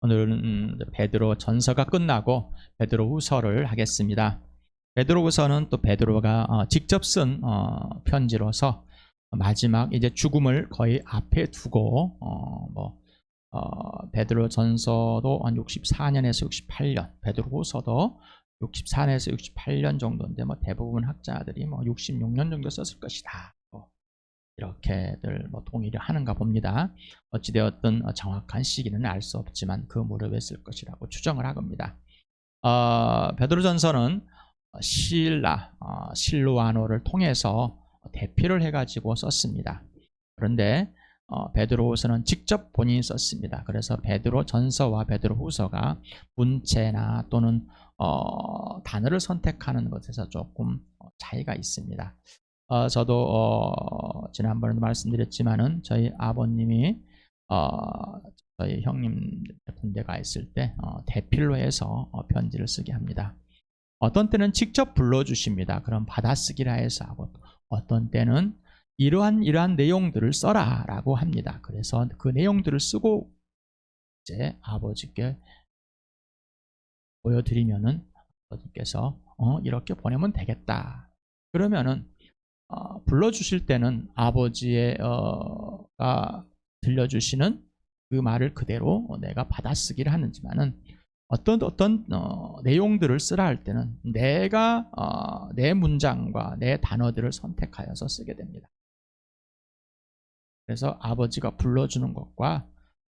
오늘은 베드로 전서가 끝나고 베드로 후서를 하겠습니다. 베드로 후서는 또 베드로가 직접 쓴 편지로서 마지막 이제 죽음을 거의 앞에 두고 베드로 전서도 한 64년에서 68년, 베드로 후서도 64년에서 68년 정도인데 대부분 학자들이 66년 정도 썼을 것이다. 이렇게들 동의를 하는가 봅니다. 어찌되었든 정확한 시기는 알 수 없지만 그 무렵에 쓸 것이라고 추정을 하겁니다. 베드로전서는 실로아노를 통해서 대피를 해가지고 썼습니다. 그런데 베드로후서는 직접 본인이 썼습니다. 그래서 베드로전서와 베드로후서가 문체나 또는 단어를 선택하는 것에서 조금 차이가 있습니다. 저도 지난번에도 말씀드렸지만은 저희 아버님이 저희 형님 군대 가 있을 때 대필로 해서 편지를 쓰게 합니다. 어떤 때는 직접 불러주십니다. 그럼 받아쓰기라 해서 하고, 어떤 때는 이러한 내용들을 써라라고 합니다. 그래서 그 내용들을 쓰고 이제 아버지께 보여드리면은 아버지께서 이렇게 보내면 되겠다. 그러면은 불러주실 때는 아버지가 들려주시는 그 말을 그대로 내가 받아쓰기를 하는지만은 어떤 내용들을 쓰라 할 때는 내가 내 문장과 내 단어들을 선택하여서 쓰게 됩니다. 그래서 아버지가 불러주는 것과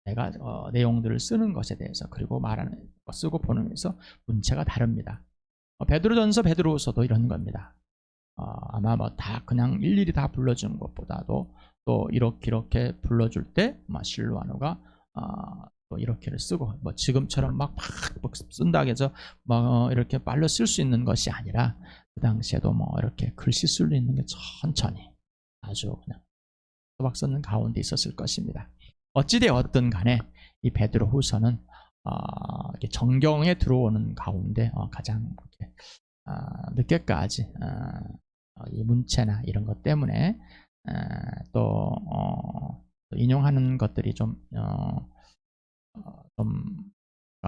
내가 내용들을 쓰는 것에 대해서 그리고 말하는 것 쓰고 보내면서 문체가 다릅니다. 베드로전서, 베드로후서도 이런 겁니다. 아마 다 그냥 일일이 다 불러주는 것보다도 또 이렇게 불러줄 때 실로아노가 또 이렇게를 쓰고 지금처럼 막 쓴다고 해서 이렇게 빨리 쓸 수 있는 것이 아니라 그 당시에도 이렇게 글씨 쓸 수 있는 게 천천히 아주 그냥 또박 쓰는 가운데 있었을 것입니다. 어찌되었든 간에 이 베드로후서는 정경에 들어오는 가운데 가장 늦게까지 이 문체나 이런 것 때문에 또 인용하는 것들이 좀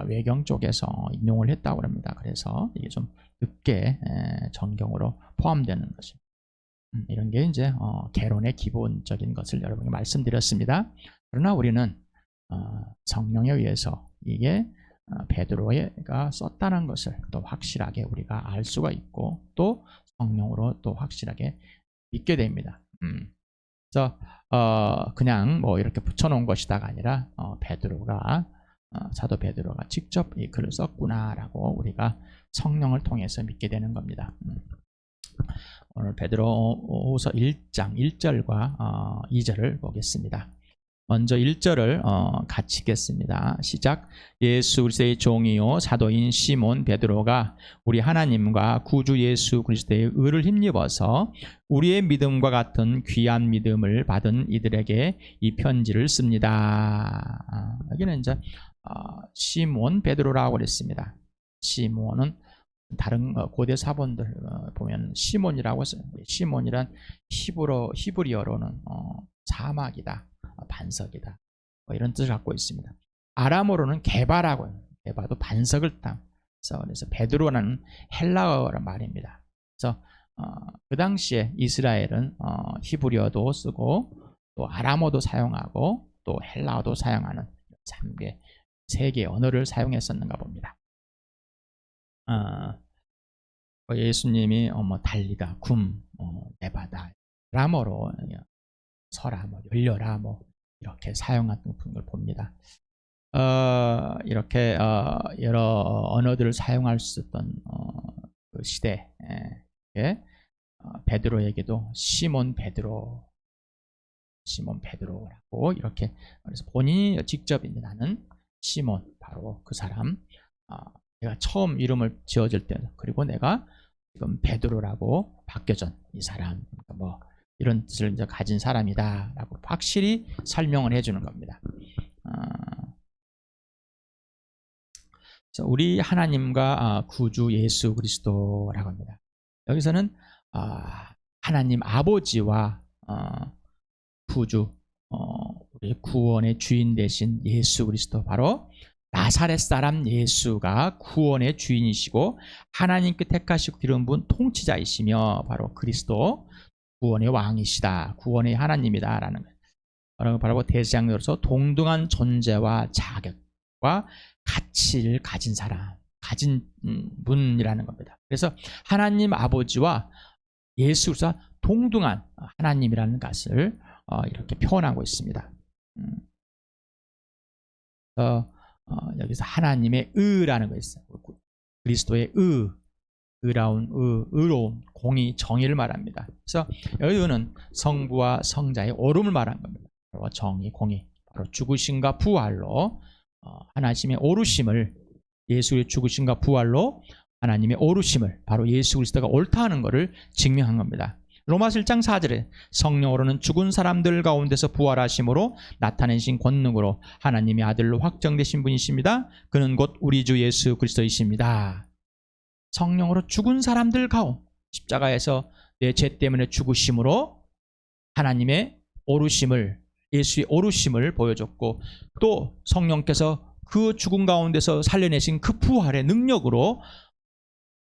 외경 쪽에서 인용을 했다고 합니다. 그래서 이게 좀 늦게 정경으로 포함되는 것입니다. 이런 게 이제 개론의 기본적인 것을 여러분께 말씀드렸습니다. 그러나 우리는 성령에 의해서 이게 베드로가 썼다는 것을 또 확실하게 우리가 알 수가 있고 또 성령으로 또 확실하게 믿게 됩니다. 그래서 그냥 이렇게 붙여놓은 것이다가 아니라 사도 베드로가 직접 이 글을 썼구나라고 우리가 성령을 통해서 믿게 되는 겁니다. 오늘 베드로후서 1장 1절과 2절을 보겠습니다. 먼저 1절을 같이 읽겠습니다. 시작. 예수 그리스도의 종이요 사도인 시몬 베드로가 우리 하나님과 구주 예수 그리스도의 의를 힘입어서 우리의 믿음과 같은 귀한 믿음을 받은 이들에게 이 편지를 씁니다. 여기는 이제 시몬 베드로라고 그랬습니다. 시몬은 다른 고대 사본들 보면 시몬이라고 했어요. 시몬이란 히브리어로는 사막이다, 반석이다, 이런 뜻을 갖고 있습니다. 아람어로는 게바라고 해요. 게바도 반석을 땅. 그래서 베드로라는 헬라어란 말입니다. 그래서 그 당시에 이스라엘은 히브리어도 쓰고 또 아람어도 사용하고 또 헬라어도 사용하는 3개 언어를 사용했었는가 봅니다. 예수님이 달리다, 내바다, 라머로 서라, 열려라, 이렇게 사용하는 걸 봅니다. 이렇게 여러 언어들을 사용할 수 있었던 그 시대에 베드로에게도 시몬 베드로라고 이렇게 그래서 본인이 직접 이제 나는 시몬, 바로 그 사람, 내가 처음 이름을 지어질 때 그리고 내가 지금 베드로라고 바뀌어진 이 사람, 이런 뜻을 이제 가진 사람이다라고 확실히 설명을 해주는 겁니다. 그래서 우리 하나님과 구주 예수 그리스도라고 합니다. 여기서는 하나님 아버지와 구주, 우리 구원의 주인 되신 예수 그리스도, 바로 나사렛 사람 예수가 구원의 주인이시고 하나님께 택하시고 기름 부은 통치자이시며 바로 그리스도 구원의 왕이시다. 구원의 하나님이다라는 거예요. 바로 대제사장으로서 동등한 존재와 자격과 가치를 가진 사람, 가진 분이라는 겁니다. 그래서 하나님 아버지와 예수가 동등한 하나님이라는 것을 이렇게 표현하고 있습니다. 여기서 하나님의 의라는 거 있어요. 그리스도의 의로운 공의, 정의를 말합니다. 그래서 의는 성부와 성자의 오름을 말한 겁니다. 정의, 공의, 바로 죽으심과 부활로 하나님의 오르심을, 예수의 죽으심과 부활로 하나님의 오르심을, 바로 예수 그리스도가 옳다 하는 것을 증명한 겁니다. 로마서 1장 4절에 성령으로는 죽은 사람들 가운데서 부활하심으로 나타내신 권능으로 하나님의 아들로 확정되신 분이십니다. 그는 곧 우리 주 예수 그리스도이십니다. 성령으로 죽은 사람들 가운데 십자가에서 내 죄 때문에 죽으심으로 하나님의 오르심을, 예수의 오르심을 보여줬고, 또 성령께서 그 죽음 가운데서 살려내신 그 부활의 능력으로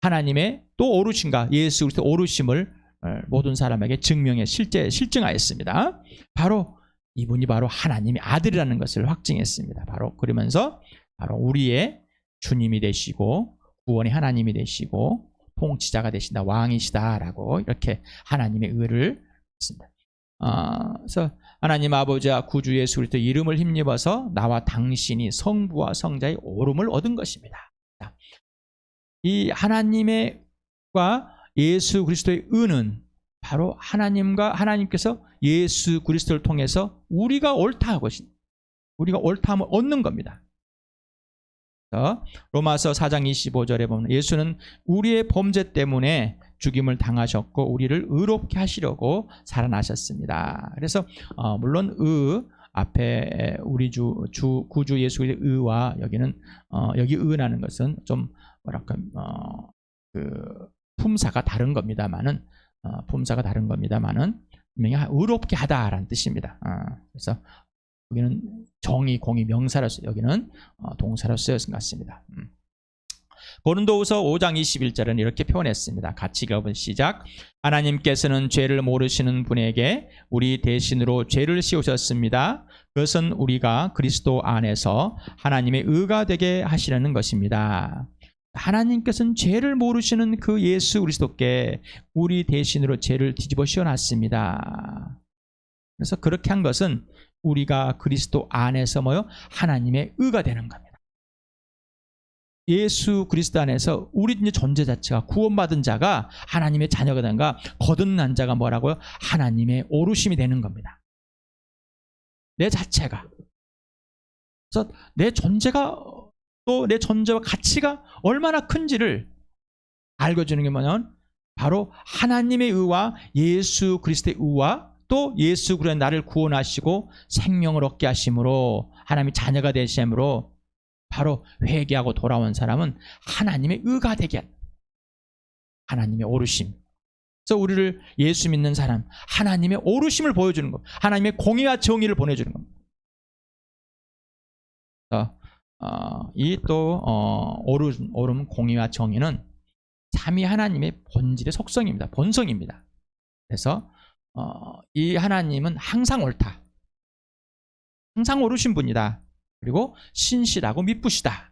하나님의 또 오르심과 예수 그리스도 오르심을 모든 사람에게 실증하였습니다. 바로 이분이 바로 하나님의 아들이라는 것을 확증했습니다. 바로 그러면서 바로 우리의 주님이 되시고 구원의 하나님이 되시고 통치자가 되신다, 왕이시다라고 이렇게 하나님의 의를 했습니다. 그래서 하나님 아버지와 구주 예수 그리스도 이름을 힘입어서 나와 당신이 성부와 성자의 오름을 얻은 것입니다. 이 하나님과 예수 그리스도의 의는 바로 하나님께서 예수 그리스도를 통해서 우리가 옳다함을 얻는 겁니다. 로마서 4장 25절에 보면 예수는 우리의 범죄 때문에 죽임을 당하셨고 우리를 의롭게 하시려고 살아나셨습니다. 그래서 물론 앞에 우리 구주 예수의 의와 여기 의라는 것은 좀 뭐랄까 품사가 다른 겁니다만은 분명히 의롭게 하다라는 뜻입니다. 그래서 여기는 정의, 공의, 명사로서, 여기는 동사로 쓰여진 것 같습니다. 고린도후서 5장 21절은 이렇게 표현했습니다. 같이 읽어보면 시작. 하나님께서는 죄를 모르시는 분에게 우리 대신으로 죄를 씌우셨습니다. 그것은 우리가 그리스도 안에서 하나님의 의가 되게 하시려는 것입니다. 하나님께서는 죄를 모르시는 그 예수 그리스도께 우리 대신으로 죄를 뒤집어 씌워놨습니다. 그래서 그렇게 한 것은 우리가 그리스도 안에서 하나님의 의가 되는 겁니다. 예수 그리스도 안에서 우리 존재 자체가 구원받은 자가 하나님의 자녀가 된가, 거듭난 자가 뭐라고요? 하나님의 오르심이 되는 겁니다. 내 자체가. 그래서 내 존재가, 또 내 존재와 가치가 얼마나 큰지를 알려주는 게 뭐냐면 바로 하나님의 의와 예수 그리스도의 의와 또 예수 그리스도 나를 구원하시고 생명을 얻게 하심으로 하나님의 자녀가 되심으로 바로 회개하고 돌아온 사람은 하나님의 의가 되게 한다. 하나님의 오르심. 그래서 우리를 예수 믿는 사람, 하나님의 오르심을 보여주는 것, 하나님의 공의와 정의를 보내주는 겁니다. 이 또 오름, 공의와 정의는 삼위 하나님의 본질의 속성입니다. 본성입니다. 그래서 이 하나님은 항상 옳다, 항상 오르신 분이다, 그리고 신실하고 미쁘시다,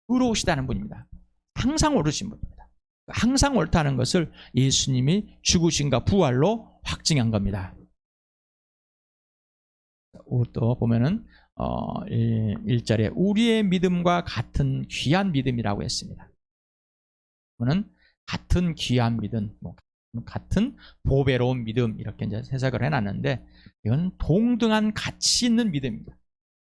의로우시다는 분입니다. 항상 오르신 분입니다. 항상 옳다는 것을 예수님이 죽으심과 부활로 확증한 겁니다. 또 보면은 1절에 우리의 믿음과 같은 귀한 믿음이라고 했습니다. 이거는 같은 귀한 믿음, 같은 보배로운 믿음, 이렇게 이제 해석을 해놨는데, 이건 동등한 가치 있는 믿음입니다.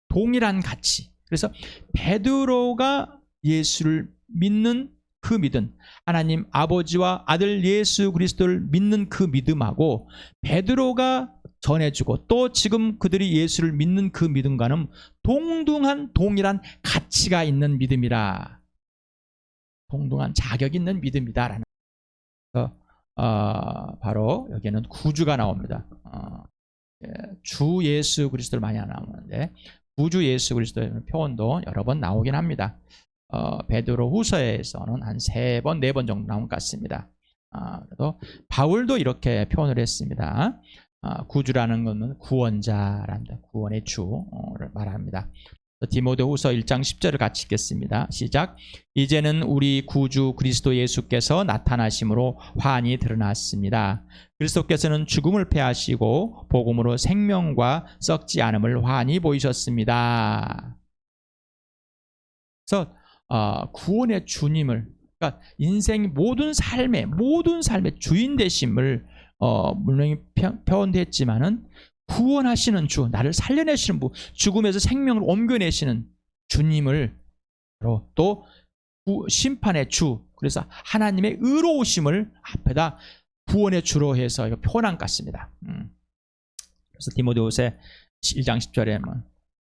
동일한 가치. 그래서 베드로가 예수를 믿는 그 믿음, 하나님 아버지와 아들 예수 그리스도를 믿는 그 믿음하고 베드로가 전해주고 또 지금 그들이 예수를 믿는 그 믿음과는 동일한 가치가 있는 믿음이라, 동등한 자격 있는 믿음이다라는. 바로 여기에는 구주가 나옵니다. 주 예수 그리스도를 많이 안 나오는데 구주 예수 그리스도의 표현도 여러 번 나오긴 합니다. 베드로 후서에서는 한 3번, 4번 정도 나온 것 같습니다. 그래도 바울도 이렇게 표현을 했습니다. 구주라는 것은 구원자랍니다. 구원의 주를 말합니다. 디모데후서 1장 10절을 같이 읽겠습니다. 시작. 이제는 우리 구주 그리스도 예수께서 나타나심으로 환히 드러났습니다. 그리스도께서는 죽음을 패하시고 복음으로 생명과 썩지 않음을 환히 보이셨습니다. 그래서 구원의 주님을, 그러니까 인생 모든 삶의 주인 되심을 물론 표현됐지만은 구원하시는 주, 나를 살려내시는 분, 죽음에서 생명을 옮겨내시는 주님을 또 심판의 주, 그래서 하나님의 의로우심을 앞에다 구원의 주로 해서 표현한 것 같습니다. 그래서 디모데후서 1장 10절에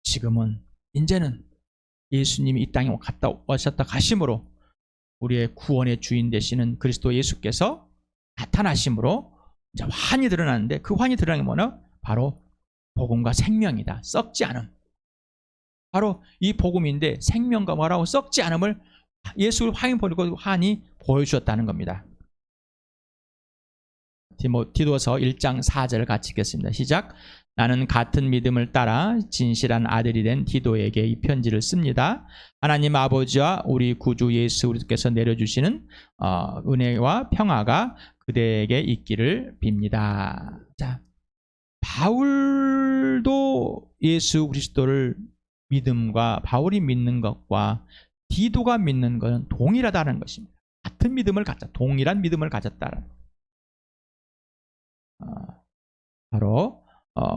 지금은 이제는 예수님이 이 땅에 갔다 오셨다 가심으로 우리의 구원의 주인 되시는 그리스도 예수께서 나타나심으로 이제 환히 드러나는데, 그 환히 드러나는 게 뭐냐? 바로 복음과 생명이다. 썩지 않음. 바로 이 복음인데 생명과 뭐라고 썩지 않음을 예수를 환히 보여주셨다는 겁니다. 디도서 1장 4절을 같이 읽겠습니다. 시작. 나는 같은 믿음을 따라 진실한 아들이 된 디도에게 이 편지를 씁니다. 하나님 아버지와 우리 구주 예수 그리스도께서 내려주시는 은혜와 평화가 그대에게 있기를 빕니다. 자, 바울도 예수 그리스도를 믿음과 바울이 믿는 것과 디도가 믿는 것은 동일하다는 것입니다. 같은 믿음을 갖자, 동일한 믿음을 가졌다는. 바로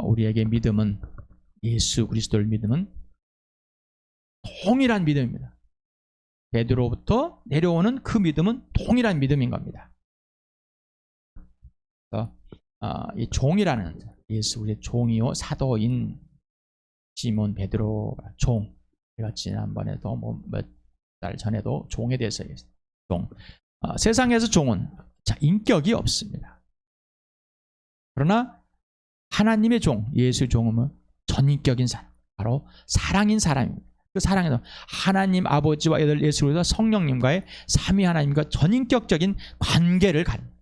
우리에게 믿음은, 예수 그리스도를 믿음은 동일한 믿음입니다. 베드로부터 내려오는 그 믿음은 동일한 믿음인 겁니다. 그래서 이 종이라는, 예수 우리의 종이요 사도인 시몬 베드로가 종, 제가 지난번에도 몇 달 전에도 종에 대해서 얘기했어요. 종. 세상에서 종은 인격이 없습니다. 그러나 하나님의 종, 예수 종은 전인격인 사람, 바로 사랑인 사람입니다. 그 사랑에서 하나님 아버지와 예수 그리스도 성령님과의 삼위 하나님과 전인격적인 관계를 갖는,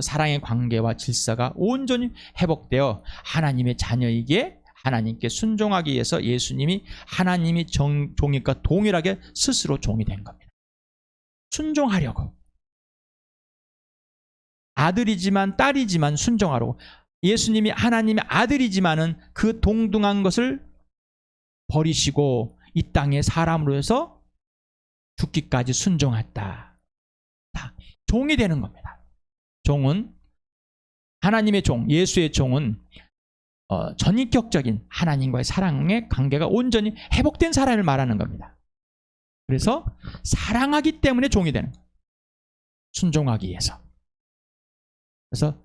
사랑의 관계와 질서가 온전히 회복되어 하나님의 자녀이기에 하나님께 순종하기 위해서 예수님이 하나님이 종이과 동일하게 스스로 종이 된 겁니다. 순종하려고. 아들이지만 딸이지만 순종하려고. 예수님이 하나님의 아들이지만은 그 동등한 것을 버리시고 이 땅에 사람으로 해서 죽기까지 순종했다. 다 종이 되는 겁니다. 종은, 하나님의 종, 예수의 종은 전인격적인 하나님과의 사랑의 관계가 온전히 회복된 사람을 말하는 겁니다. 그래서 사랑하기 때문에 종이 되는 거예요. 순종하기 위해서. 그래서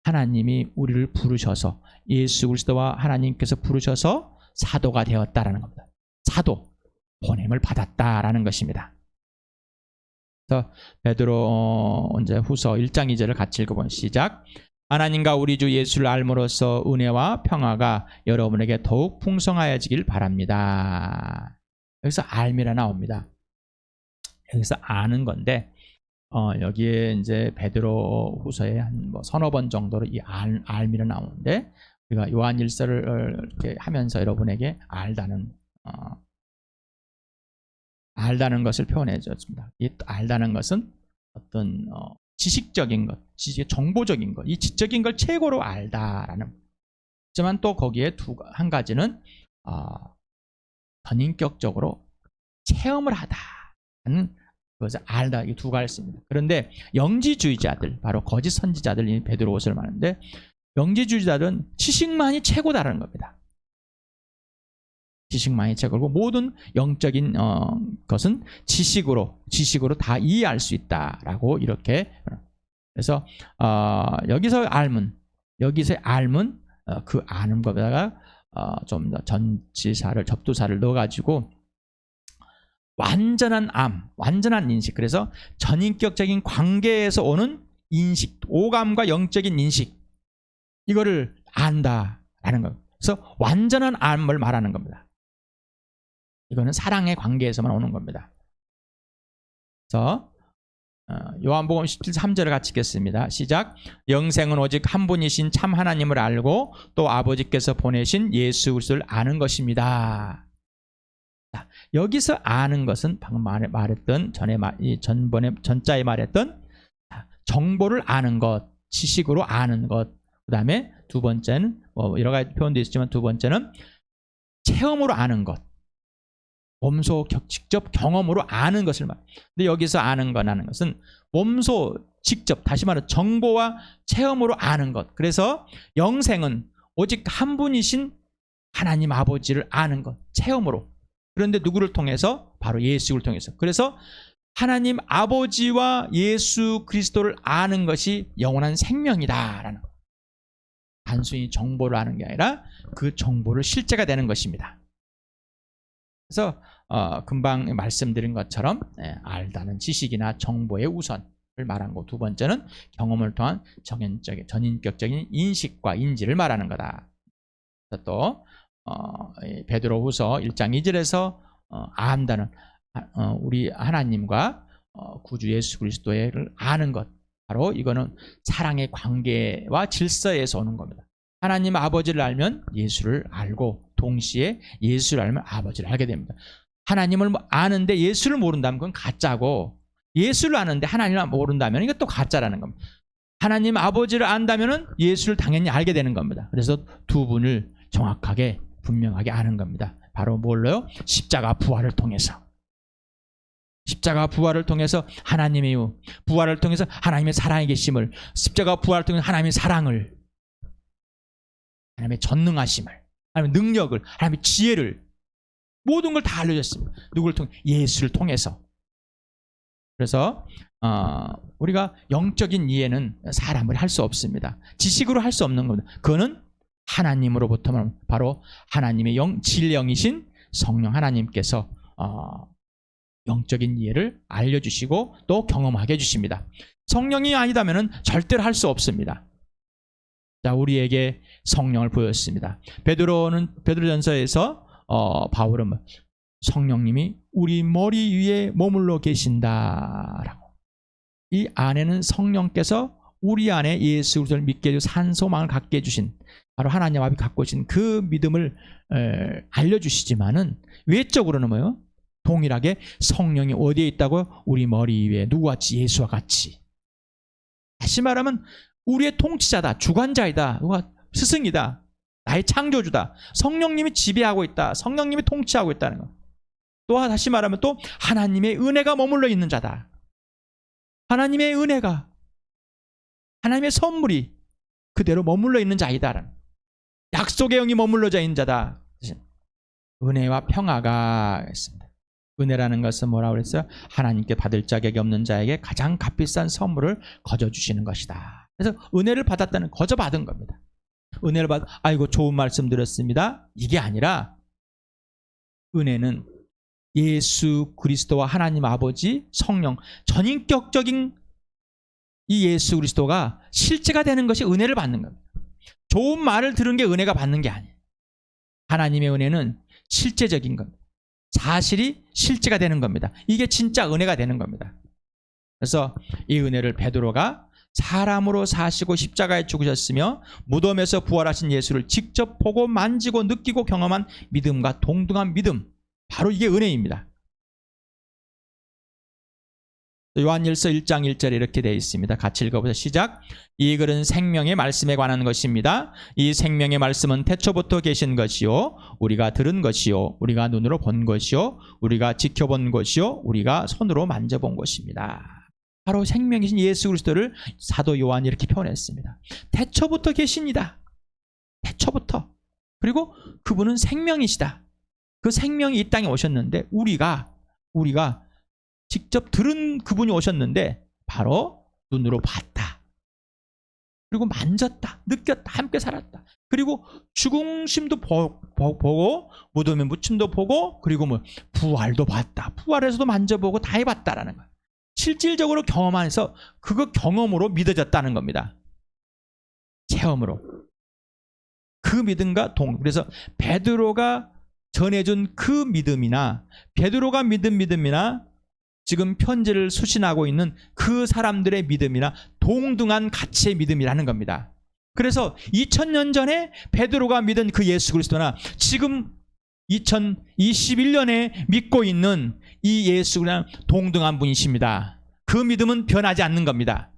하나님이 우리를 부르셔서, 예수 그리스도와 하나님께서 부르셔서 사도가 되었다라는 겁니다. 사도, 보냄을 받았다라는 것입니다. 그래서 베드로 이제 후서 1장 2절을 같이 읽어보면 시작. 하나님과 우리 주 예수를 알므로써 은혜와 평화가 여러분에게 더욱 풍성하여지길 바랍니다. 여기서 알미라 나옵니다. 여기서 아는 건데, 여기에 이제 베드로 후서에 한 서너 번 정도로 이 알미라 나오는데, 우리가 요한일서를 이렇게 하면서 여러분에게 알다는 것을 표현해 줬습니다. 이 알다는 것은 어떤 지식적인 것, 정보적인 것, 이 지적인 걸 최고로 알다라는. 하지만 또 거기에 한 가지는 전인격적으로 체험을 하다는 것을 알다, 이 두 가지입니다. 그런데 영지주의자들, 바로 거짓 선지자들, 베드로후서를 말하는데, 영지주의자들은 지식만이 최고다라는 겁니다. 지식만이 최고고 모든 영적인 것은 지식으로 다 이해할 수 있다라고 이렇게. 그래서 여기서의 알문 그 아는 것에다가 좀 더 접두사를 넣어가지고 완전한 인식. 그래서 전인격적인 관계에서 오는 인식, 오감과 영적인 인식, 이거를 안다라는 것. 그래서 완전한 암을 말하는 겁니다. 이거는 사랑의 관계에서만 오는 겁니다. 그래서 요한복음 17:3절을 같이 읽겠습니다. 시작. 영생은 오직 한 분이신 참 하나님을 알고 또 아버지께서 보내신 예수 그리스도를 아는 것입니다. 자, 여기서 아는 것은 방금 말했던 전자에 말했던 정보를 아는 것, 지식으로 아는 것. 그 다음에 두 번째는 여러 가지 표현도 있지만 두 번째는 체험으로 아는 것. 몸소 직접 경험으로 아는 것을 말. 근데 여기서 아는 것은 몸소 직접, 다시 말해 정보와 체험으로 아는 것. 그래서 영생은 오직 한 분이신 하나님 아버지를 아는 것, 체험으로. 그런데 누구를 통해서? 바로 예수를 통해서. 그래서 하나님 아버지와 예수 그리스도를 아는 것이 영원한 생명이다라는 것. 단순히 정보를 아는 게 아니라 그 정보를 실제가 되는 것입니다. 그래서 금방 말씀드린 것처럼 알다는 지식이나 정보의 우선을 말한 거. 두 번째는 경험을 통한 전인격적인 인식과 인지를 말하는 거다. 또 베드로후서 1장 2절에서 안다는 우리 하나님과 구주 예수 그리스도를 아는 것. 바로 이거는 사랑의 관계와 질서에서 오는 겁니다. 하나님 아버지를 알면 예수를 알고 동시에 예수를 알면 아버지를 알게 됩니다. 하나님을 아는데 예수를 모른다면 그건 가짜고, 예수를 아는데 하나님을 모른다면 이것도 가짜라는 겁니다. 하나님 아버지를 안다면 예수를 당연히 알게 되는 겁니다. 그래서 두 분을 정확하게 분명하게 아는 겁니다. 바로 뭘로요? 십자가 부활을 통해서. 십자가 부활을 통해서 하나님의 부활을 통해서 하나님의 사랑의 계심을, 십자가 부활을 통해서 하나님의 사랑을, 하나님의 전능하심을, 하나님의 능력을, 하나님의 지혜를, 모든 걸 다 알려줬습니다. 누구를 통해? 예수를 통해서. 그래서 우리가 영적인 이해는 사람을 할 수 없습니다. 지식으로 할 수 없는 겁니다. 그거는 하나님으로부터만, 바로 하나님의 진령이신 성령 하나님께서 영적인 이해를 알려주시고 또 경험하게 해주십니다. 성령이 아니다면 절대로 할 수 없습니다. 자, 우리에게 성령을 보였습니다. 베드로전서에서 바울은 성령님이 우리 머리 위에 머물러 계신다라고. 이 안에는 성령께서 우리 안에 예수 그리스도를 믿게 해주고 산소망을 갖게 해주신, 바로 하나님 아버지 갖고 계신 그 믿음을 알려주시지만은 외적으로는 뭐예요? 동일하게 성령이 어디에 있다고요? 우리 머리 위에. 누구같이? 예수와 같이. 다시 말하면 우리의 통치자다, 주관자이다, 누가 스승이다, 나의 창조주다. 성령님이 지배하고 있다, 성령님이 통치하고 있다는 것. 또 다시 말하면 또 하나님의 은혜가 머물러 있는 자다. 하나님의 은혜가, 하나님의 선물이 그대로 머물러 있는 자이다. 약속의 영이 머물러져 있는 자다. 은혜와 평화가 있습니다. 은혜라는 것은 뭐라고 그랬어요? 하나님께 받을 자격이 없는 자에게 가장 값비싼 선물을 거저주시는 것이다. 그래서 은혜를 받았다는, 거저받은 겁니다. 은혜를 아이고 좋은 말씀 들었습니다, 이게 아니라, 은혜는 예수 그리스도와 하나님 아버지 성령 전인격적인 이 예수 그리스도가 실제가 되는 것이 은혜를 받는 겁니다. 좋은 말을 들은 게 은혜가 받는 게 아니에요. 하나님의 은혜는 실제적인 겁니다. 사실이 실제가 되는 겁니다. 이게 진짜 은혜가 되는 겁니다. 그래서 이 은혜를 베드로가 사람으로 사시고 십자가에 죽으셨으며 무덤에서 부활하신 예수를 직접 보고 만지고 느끼고 경험한 믿음과 동등한 믿음, 바로 이게 은혜입니다. 요한일서 1장 1절에 이렇게 되어 있습니다. 같이 읽어보세요. 시작. 이 글은 생명의 말씀에 관한 것입니다. 이 생명의 말씀은 태초부터 계신 것이요, 우리가 들은 것이요, 우리가 눈으로 본 것이요, 우리가 지켜본 것이요, 우리가 손으로 만져본 것입니다. 바로 생명이신 예수 그리스도를 사도 요한이 이렇게 표현했습니다. 태초부터 계십니다. 태초부터. 그리고 그분은 생명이시다. 그 생명이 이 땅에 오셨는데 우리가 직접 들은 그분이 오셨는데 바로 눈으로 봤다. 그리고 만졌다. 느꼈다. 함께 살았다. 그리고 죽음심도 보고 무덤의 묻힘도 보고, 그리고 부활도 봤다. 부활에서도 만져보고 다 해봤다라는 거예요. 실질적으로 경험하면서 그거 경험으로 믿어졌다는 겁니다. 체험으로. 그 믿음과 그래서 베드로가 전해준 그 믿음이나 베드로가 믿은 믿음이나 지금 편지를 수신하고 있는 그 사람들의 믿음이나 동등한 가치의 믿음이라는 겁니다. 그래서 2000년 전에 베드로가 믿은 그 예수 그리스도나 지금 2021년에 믿고 있는 이 예수 그리스도는 동등한 분이십니다. 그 믿음은 변하지 않는 겁니다.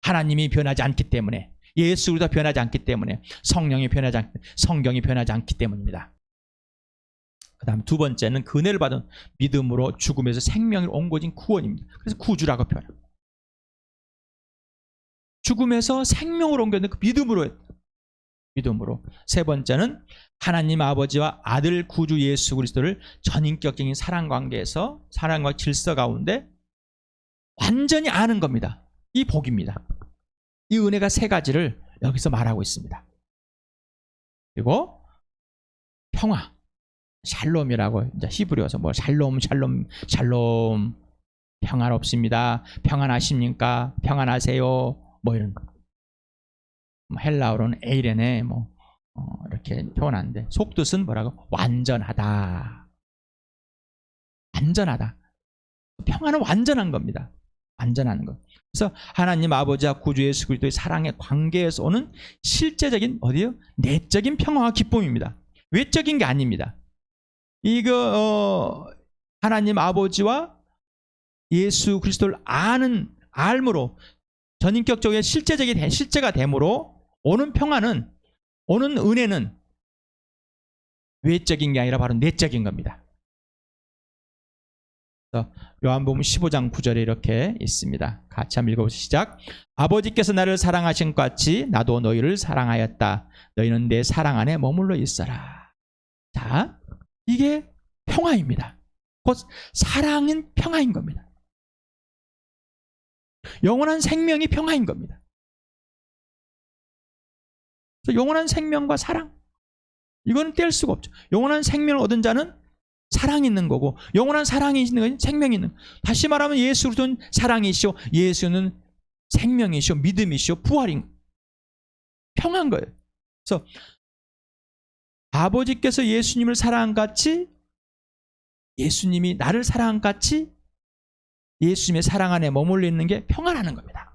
하나님이 변하지 않기 때문에, 예수 그리스도가 변하지 않기 때문에, 성령이 변하지 않기, 성경이 변하지 않기 때문입니다. 그 다음 두 번째는 은혜를 받은 믿음으로 죽음에서 생명을 옮겨진 구원입니다. 그래서 구주라고 표현합니다. 죽음에서 생명을 옮겨진 그 믿음으로. 세 번째는 하나님 아버지와 아들 구주 예수 그리스도를 전인격적인 사랑 관계에서, 사랑과 질서 가운데 완전히 아는 겁니다. 이 복입니다. 이 은혜가 세 가지를 여기서 말하고 있습니다. 그리고 평화, 샬롬이라고 이제 히브리어서 뭐 샬롬 평안없습니다. 평안하십니까? 평안하세요. 뭐 이런 헬라어로는 에이레네 이렇게 표현하는데 속뜻은 뭐라고? 완전하다. 평안은 완전한 겁니다. 완전한 것. 그래서 하나님 아버지와 구주 예수 그리스도의 사랑의 관계에서 오는 실제적인 내적인 평화와 기쁨입니다. 외적인 게 아닙니다. 하나님 아버지와 예수 그리스도를 알므로 전인격적인 실제가 됨으로 오는 평화는, 오는 은혜는 외적인 게 아니라 바로 내적인 겁니다. 요한복음 15장 9절에 이렇게 있습니다. 같이 한번 읽어보시죠. 시작. 아버지께서 나를 사랑하신 것 같이 나도 너희를 사랑하였다. 너희는 내 사랑 안에 머물러 있어라. 자, 이게 평화입니다. 곧 사랑은 평화인 겁니다. 영원한 생명이 평화인 겁니다. 그래서 영원한 생명과 사랑, 이건 뗄 수가 없죠. 영원한 생명을 얻은 자는 사랑이 있는 거고, 영원한 사랑이 있는 건 생명이 있는 거예요. 다시 말하면 예수 그리스도는 사랑이시오, 예수는 생명이시오, 믿음이시오, 부활인 평화인 거예요. 그래서 아버지께서 예수님을 사랑한 같이 예수님이 나를 사랑한 같이 예수님의 사랑 안에 머물러 있는 게 평화라는 겁니다.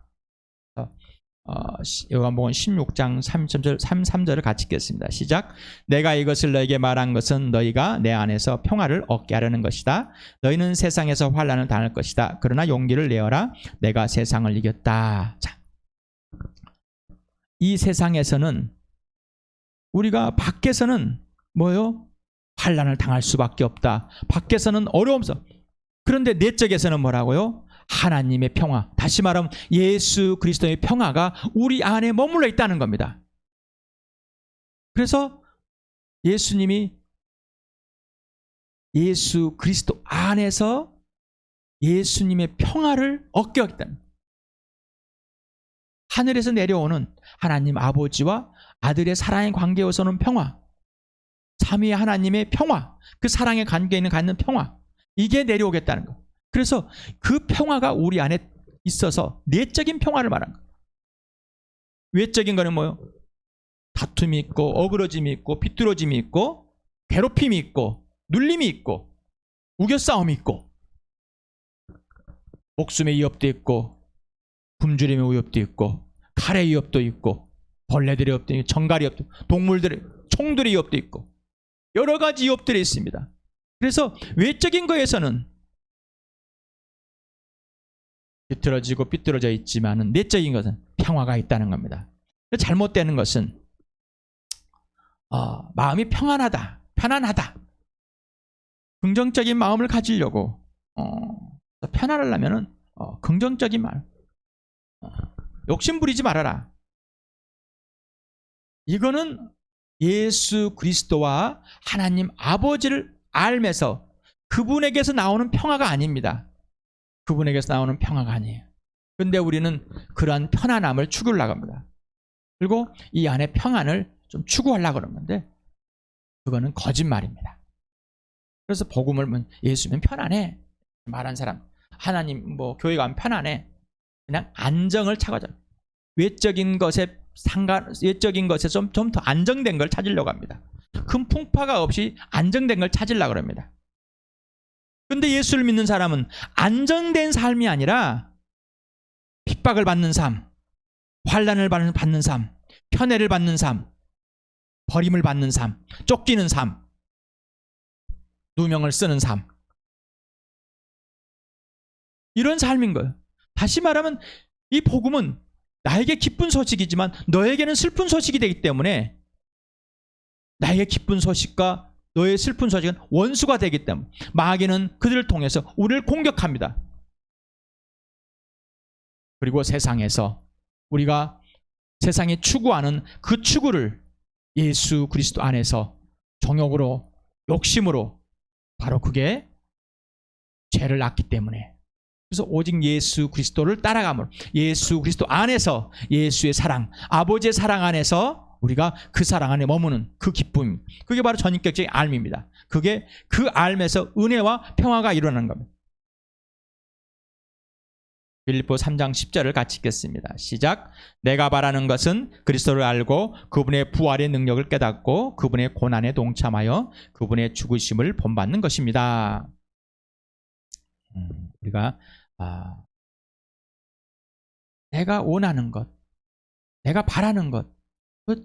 요한복음 16장 3절을 같이 읽겠습니다. 시작. 내가 이것을 너에게 말한 것은 너희가 내 안에서 평화를 얻게 하려는 것이다. 너희는 세상에서 환난을 당할 것이다. 그러나 용기를 내어라. 내가 세상을 이겼다. 자, 이 세상에서는 우리가 밖에서는 환난을 당할 수밖에 없다. 밖에서는 어려움서. 그런데 내적에서는 뭐라고요? 하나님의 평화, 다시 말하면 예수 그리스도의 평화가 우리 안에 머물러 있다는 겁니다. 그래서 예수님이 예수 그리스도 안에서 예수님의 평화를 얻게 하겠다는, 하늘에서 내려오는 하나님 아버지와 아들의 사랑의 관계에서는 평화, 삼위의 하나님의 평화, 그 사랑의 관계에 갖는 평화, 이게 내려오겠다는 거. 그래서 그 평화가 우리 안에 있어서 내적인 평화를 말하는 거예요. 외적인 거는 뭐예요? 다툼이 있고 어그러짐이 있고 비뚤어짐이 있고 괴롭힘이 있고 눌림이 있고 우겨싸움이 있고 목숨의 위협도 있고 굶주림의 위협도 있고 칼의 위협도 있고 벌레들의 위협도 있고 정갈의 위협도 있고 동물들의 총들의 위협도 있고 여러 가지 위협들이 있습니다. 그래서 외적인 거에서는 비틀어지고 삐뚤어져 있지만 내적인 것은 평화가 있다는 겁니다. 잘못되는 것은 마음이 편안하다. 긍정적인 마음을 가지려고 편안하려면 긍정적인 마음, 욕심 부리지 말아라. 이거는 예수 그리스도와 하나님 아버지를 알면서 그분에게서 나오는 평화가 아닙니다. 그분에게서 나오는 평화가 아니에요. 그런데 우리는 그러한 편안함을 추구하려고 합니다. 그리고 이 안에 평안을 좀 추구하려고 그러는데 그거는 거짓말입니다. 그래서 복음을 예수면 편안해 말한 사람, 하나님 교회 가면 편안해, 그냥 안정을 찾아요. 외적인 것에 좀 더 안정된 걸 찾으려고 합니다. 큰 풍파가 없이 안정된 걸 찾으려고 합니다. 근데 예수를 믿는 사람은 안정된 삶이 아니라 핍박을 받는 삶, 환난을 받는 삶, 편애를 받는 삶, 버림을 받는 삶, 쫓기는 삶, 누명을 쓰는 삶, 이런 삶인 거예요. 다시 말하면 이 복음은 나에게 기쁜 소식이지만 너에게는 슬픈 소식이 되기 때문에 나에게 기쁜 소식과 너의 슬픈 소식은 원수가 되기 때문에 마귀는 그들을 통해서 우리를 공격합니다. 그리고 세상에서 우리가 세상이 추구하는 그 추구를 예수 그리스도 안에서 정욕으로, 욕심으로, 바로 그게 죄를 낳기 때문에, 그래서 오직 예수 그리스도를 따라감으로 예수 그리스도 안에서 예수의 사랑, 아버지의 사랑 안에서 우리가 그 사랑 안에 머무는 그 기쁨, 그게 바로 전인격적인 알미입니다. 그게 그 알에서 은혜와 평화가 일어나는 겁니다. 빌립보 3장 10절을 같이 읽겠습니다. 시작. 내가 바라는 것은 그리스도를 알고 그분의 부활의 능력을 깨닫고 그분의 고난에 동참하여 그분의 죽으심을 본받는 것입니다. 우리가 내가 원하는 것, 내가 바라는 것,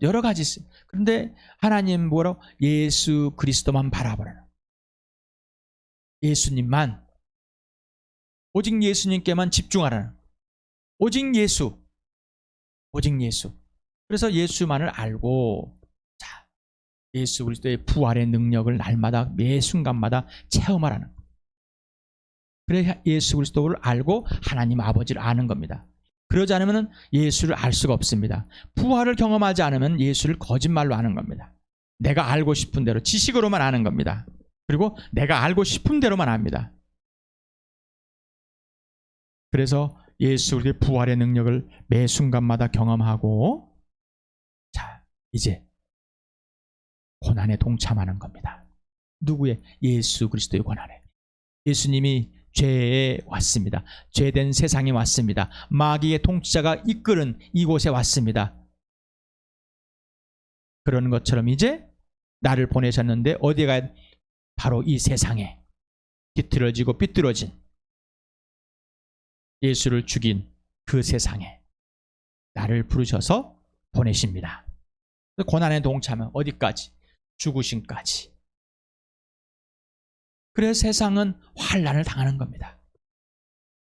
여러 가지 있어요. 그런데 하나님 뭐라고? 예수 그리스도만 바라보라는, 예수님만, 오직 예수님께만 집중하라는, 오직 예수, 오직 예수. 그래서 예수만을 알고, 자, 예수 그리스도의 부활의 능력을 날마다 매 순간마다 체험하라는, 그래 예수 그리스도를 알고 하나님 아버지를 아는 겁니다. 그러지 않으면 예수를 알 수가 없습니다. 부활을 경험하지 않으면 예수를 거짓말로 아는 겁니다. 내가 알고 싶은 대로 지식으로만 아는 겁니다. 그리고 내가 알고 싶은 대로만 압니다. 그래서 예수의 부활의 능력을 매 순간마다 경험하고, 자, 이제 고난에 동참하는 겁니다. 누구의? 예수 그리스도의 고난에. 예수님이 죄에 왔습니다. 죄된 세상에 왔습니다. 마귀의 통치자가 이끄는 이곳에 왔습니다. 그런 것처럼 이제 나를 보내셨는데 어디에 가야? 바로 이 세상에 뒤틀어지고 삐뚤어진 예수를 죽인 그 세상에 나를 부르셔서 보내십니다. 고난에 동참하면 어디까지? 죽으심까지. 그래서 세상은 환난을 당하는 겁니다.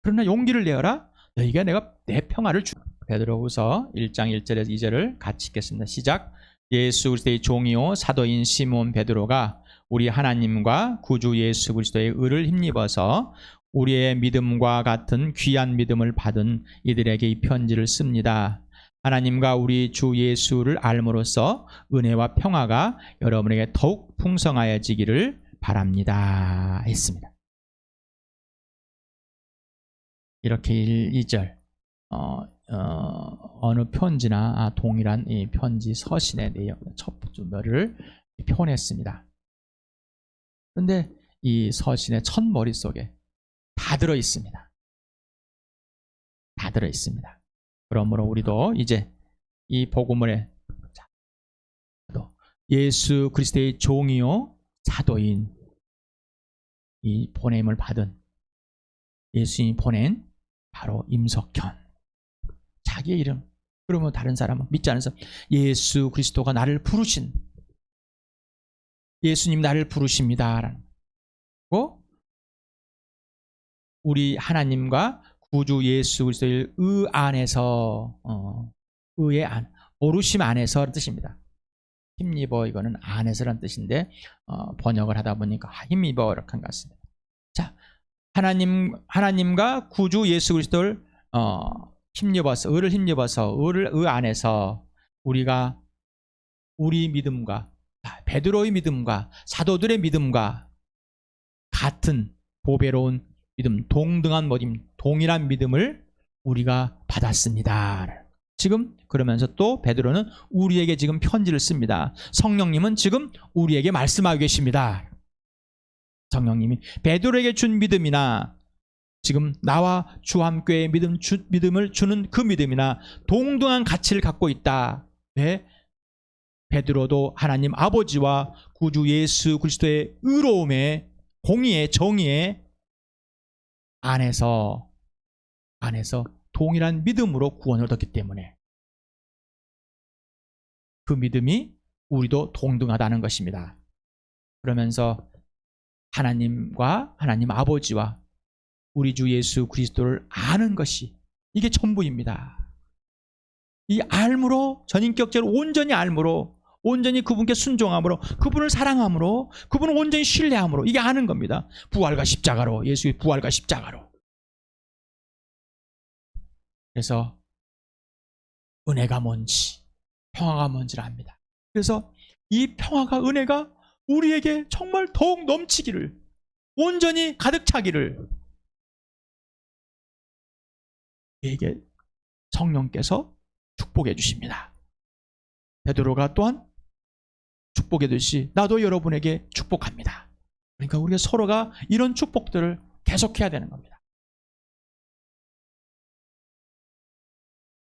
그러나 용기를 내어라. 너희가 내가 내 평화를 주. 베드로후서 1장 1절에서 2절을 같이 읽겠습니다. 시작. 예수 그리스도의 종이요 사도인 시몬 베드로가 우리 하나님과 구주 예수 그리스도의 의를 힘입어서 우리의 믿음과 같은 귀한 믿음을 받은 이들에게 이 편지를 씁니다. 하나님과 우리 주 예수를 알므로써 은혜와 평화가 여러분에게 더욱 풍성하여지기를 바랍니다. 했습니다. 이렇게 2절 어느 편지나 동일한 이 편지 서신의 내용 첫 몇을 표현했습니다. 그런데 이 서신의 첫 머릿속에 다 들어 있습니다. 다 들어 있습니다. 그러므로 우리도 이제 이 복음을 예수 그리스도의 종이요 사도인, 이 보냄을 받은 예수님이 보낸 바로 임석현, 자기의 이름. 그러면 다른 사람은 믿지 않아서 예수 그리스도가 나를 부르신, 예수님 나를 부르십니다. 그리고 우리 하나님과 구주 예수 그리스도의 의 안에서, 의의 안, 오르심 안에서 뜻입니다. 힘입어, 이거는 안에서라는 뜻인데 번역을 하다 보니까 힘입어 이렇게 한 것 같습니다. 자, 하나님과 구주 예수 그리스도를 힘입어서, 의를 힘입어서, 의 안에서 우리가 우리 믿음과 베드로의 믿음과 사도들의 믿음과 같은 보배로운 믿음, 동등한 믿음, 동일한 믿음을 우리가 받았습니다. 지금 그러면서 또 베드로는 우리에게 지금 편지를 씁니다. 성령님은 지금 우리에게 말씀하고 계십니다. 성령님이 베드로에게 준 믿음이나 지금 나와 주와 함께 믿음을 주는 그 믿음이나 동등한 가치를 갖고 있다. 왜? 베드로도 하나님 아버지와 구주 예수 그리스도의 의로움의 공의의 정의의 안에서 동일한 믿음으로 구원을 얻었기 때문에 그 믿음이 우리도 동등하다는 것입니다. 그러면서 하나님과 하나님 아버지와 우리 주 예수 그리스도를 아는 것이 이게 전부입니다. 이 알므로 전인격적으로 온전히 알므로 온전히 그분께 순종함으로 그분을 사랑함으로 그분을 온전히 신뢰함으로 이게 아는 겁니다. 부활과 십자가로 예수의 부활과 십자가로. 그래서 은혜가 뭔지 평화가 뭔지를 압니다. 그래서 이 평화가 은혜가 우리에게 정말 더욱 넘치기를 온전히 가득 차기를 우리에게 성령께서 축복해 주십니다. 베드로가 또한 축복해 듯이 나도 여러분에게 축복합니다. 그러니까 우리가 서로가 이런 축복들을 계속해야 되는 겁니다.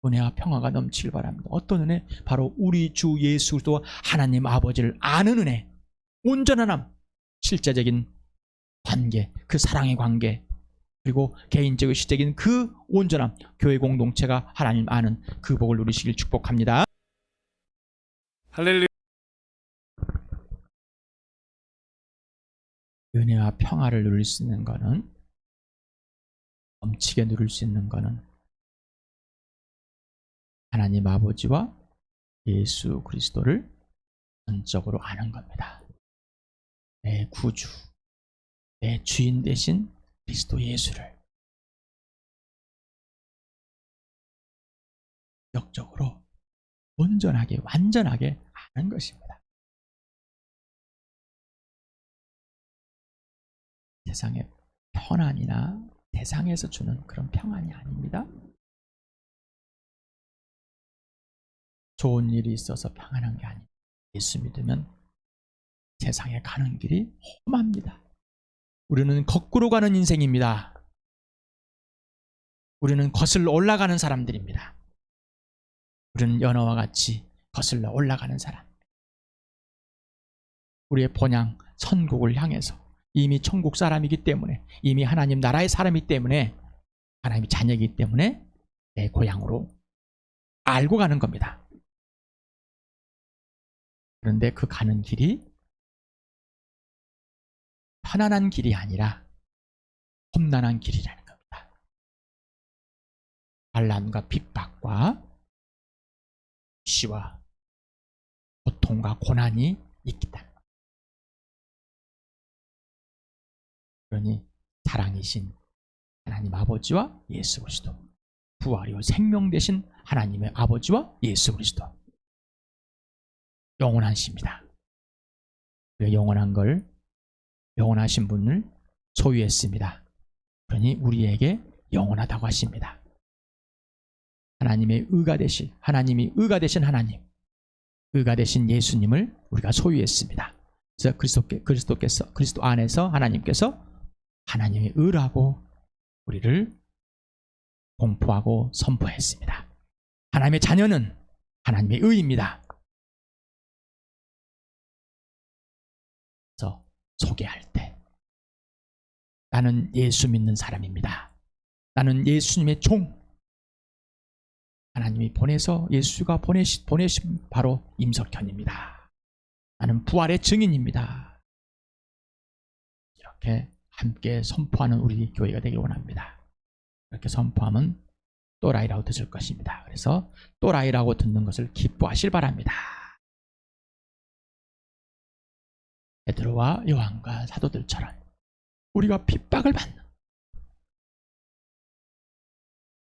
은혜와 평화가 넘치길 바랍니다. 어떤 은혜? 바로 우리 주 예수 그리스도와 하나님 아버지를 아는 은혜, 온전한 실제적인 관계, 그 사랑의 관계, 그리고 개인적인 시적인 그 온전함, 교회 공동체가 하나님 아는 그 복을 누리시길 축복합니다. 할렐루야. 은혜와 평화를 누릴 수 있는 것은, 넘치게 누릴 수 있는 것은 하나님 아버지와 예수 그리스도를 전적으로 아는 겁니다. 내 구주, 내 주인 되신 그리스도 예수를 적적으로 온전하게 완전하게 아는 것입니다. 세상의 편안이나 세상에서 주는 그런 평안이 아닙니다. 좋은 일이 있어서 평안한 게 아닙니다. 예수 믿으면 세상에 가는 길이 험합니다. 우리는 거꾸로 가는 인생입니다. 우리는 거슬러 올라가는 사람들입니다. 우리는 연어와 같이 거슬러 올라가는 사람. 우리의 본향 천국을 향해서 이미 천국 사람이기 때문에, 이미 하나님 나라의 사람이기 때문에, 하나님의 자녀이기 때문에 내 고향으로 알고 가는 겁니다. 그런데 그 가는 길이 편안한 길이 아니라 험난한 길이라는 겁니다. 반란과 핍박과 시와 고통과 고난이 있기 때문에. 그러니 사랑이신 하나님 아버지와 예수 그리스도, 부활이요 생명 되신 하나님의 아버지와 예수 그리스도, 영원하십니다. 영원한 걸, 영원하신 분을 소유했습니다. 그러니 우리에게 영원하다고 하십니다. 하나님의 의가 되신, 하나님이 의가 되신 하나님, 의가 되신 예수님을 우리가 소유했습니다. 그래서 그리스도 안에서 하나님께서 하나님의 의라고 우리를 공포하고 선포했습니다. 하나님의 자녀는 하나님의 의입니다. 그래서 소개할 때 나는 예수 믿는 사람입니다. 나는 예수님의 종, 하나님이 보내서 예수가 보내신 바로 임석현입니다. 나는 부활의 증인입니다. 이렇게 함께 선포하는 우리 교회가 되길 원합니다. 이렇게 선포하면 또라이라고 듣을 것입니다. 그래서 또라이라고 듣는 것을 기뻐하실 바랍니다. 베드로와 요한과 사도들처럼 우리가 핍박을 받는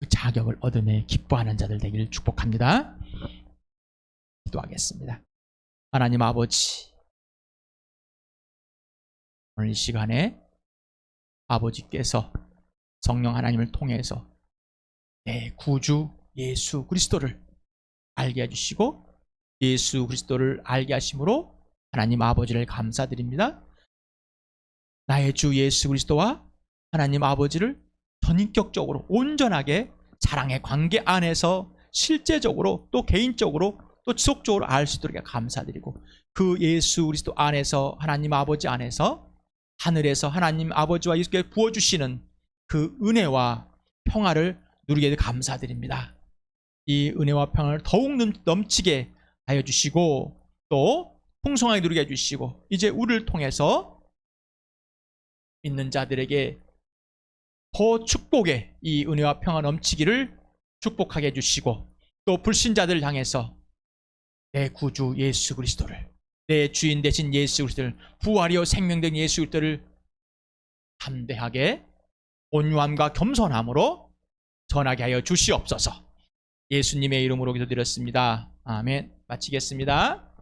그 자격을 얻음에 기뻐하는 자들 되기를 축복합니다. 기도하겠습니다. 하나님 아버지, 오늘 이 시간에 아버지께서 성령 하나님을 통해서 내 구주 예수 그리스도를 알게 해주시고 예수 그리스도를 알게 하심으로 하나님 아버지를 감사드립니다. 나의 주 예수 그리스도와 하나님 아버지를 전인격적으로 온전하게 사랑의 관계 안에서 실제적으로 또 개인적으로 또 지속적으로 알 수 있도록 감사드리고, 그 예수 그리스도 안에서, 하나님 아버지 안에서, 하늘에서 하나님 아버지와 예수께 부어주시는 그 은혜와 평화를 누리게 돼 감사드립니다. 이 은혜와 평화를 더욱 넘치게 하여 주시고, 또 풍성하게 누리게 해주시고, 이제 우리를 통해서 믿는 자들에게 더 축복의 이 은혜와 평화 넘치기를 축복하게 해주시고, 또 불신자들을 향해서 내 구주 예수 그리스도를, 내 주인 되신 예수 그리스도를, 부활이요 생명된 예수 그리스도를 담대하게 온유함과 겸손함으로 전하게 하여 주시옵소서. 예수님의 이름으로 기도드렸습니다. 아멘. 마치겠습니다.